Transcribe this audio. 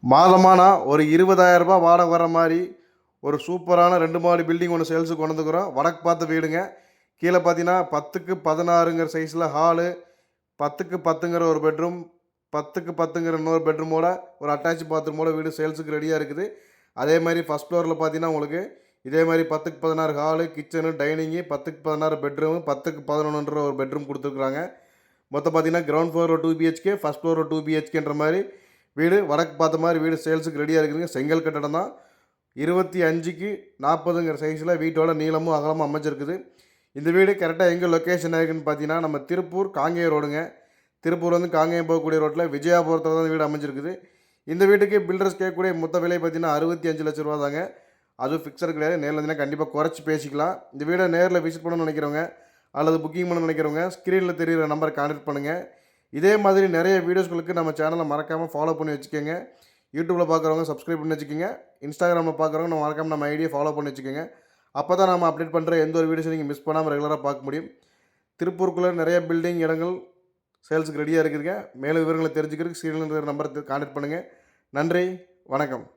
மாதமானா ஒரு 20,000 ரூபாய் வாடகை வர மாதிரி ஒரு சூப்பரான 2 மாடி பில்டிங் ஒன்று சேல்ஸுக்கு கொண்டு வந்துக்கிறோம். வடக்கு பார்த்த வீடுங்க. கீழே பார்த்தீங்கன்னா 10க்கு 16ங்கிற சைஸில் ஹாலு, 10க்கு 10ங்கிற ஒரு பெட்ரூம், 10க்கு 10ங்கிற இன்னொரு பெட்ரூமோட ஒரு அட்டாச் பாத்ரூமோட வீடு சேல்ஸுக்கு ரெடியாக இருக்குது. அதே மாதிரி ஃபஸ்ட் ஃப்ளோரில் பார்த்தீங்கன்னா உங்களுக்கு இதே மாதிரி 10க்கு 16 ஹாலு, கிச்சனு, டைனிங்கு, 10க்கு 16 பெட்ரூமு, 10க்கு 11ன்ற ஒரு பெட்ரூம் கொடுத்துருக்குறாங்க. மொத்தம் பார்த்தீங்கன்னா கிரவுண்ட் ஃப்ளோரில் 2 பிஹெச்கே, ஃபஸ்ட் ஃப்ளோரில் 2 பிஹெச்கேன்ற மாதிரி வீடு வடக்கு பார்த்த மாதிரி வீடு சேல்ஸுக்கு ரெடியாக இருக்குதுங்க. செங்கல் கட்டடம் தான். 25க்கு 40ங்கிற சைஸில் வீட்டோட நீளமும் அகலமும் அமைஞ்சிருக்குது. இந்த வீடு கரெக்டாக எங்கே லொக்கேஷன் ஆகிருக்குன்னு பார்த்தீங்கன்னா நம்ம திருப்பூர் காங்கேயம் ரோடுங்க. திருப்பூர் வந்து காங்கேயம் போகக்கூடிய ரோட்டில் விஜயாபுரத்தில் தான் வீடு அமைஞ்சிருக்குது. இந்த வீட்டுக்கு பில்டர்ஸ் கேட்கக்கூடிய மொத்த விலை பார்த்தீங்கன்னா 65 லட்ச ரூபா தாங்க. அதுவும் ஃபிக்ஸர் கிடையாது. நேரில் இருந்தீங்கன்னா கண்டிப்பாக குறைச்சி பேசிக்கலாம். இந்த வீடை நேரில் விசிட் பண்ணணும்னு நினைக்கிறவங்க அல்லது புக்கிங் பண்ண நினைக்கிறவங்க ஸ்க்ரீனில் தெரிகிற நம்பரை கான்டெக்ட் பண்ணுங்கள். இதே மாதிரி நிறைய வீடியோஸ்களுக்கு நம்ம சேனலை மறக்காமல் ஃபாலோ பண்ணி வச்சுக்கோங்க. யூடியூப்பில் பார்க்குறவங்க சப்ஸ்கிரைப் பண்ணி வச்சுக்கோங்க. இன்ஸ்டாகிராமில் பார்க்குறவங்க நம்ம மறக்காமல் நம்ம ஐடியை ஃபாலோ பண்ணி வச்சுக்கோங்க. அப்போ தான் நம்ம அப்டேட் பண்ணுற எந்த ஒரு வீடியோஸும் நீங்கள் மிஸ் பண்ணாமல் ரெகுலராக பார்க்க முடியும். திருப்பூருக்குள்ளே நிறைய பில்டிங் இடங்கள் சேல்ஸுக்கு ரெடியாக இருக்குதுங்க. மேலும் விவரங்களை தெரிஞ்சுக்கிறதுக்கு ஸ்க்ரீனில் இருக்கிற நம்பரை கான்டெக்ட் பண்ணுங்கள். நன்றி, வணக்கம்.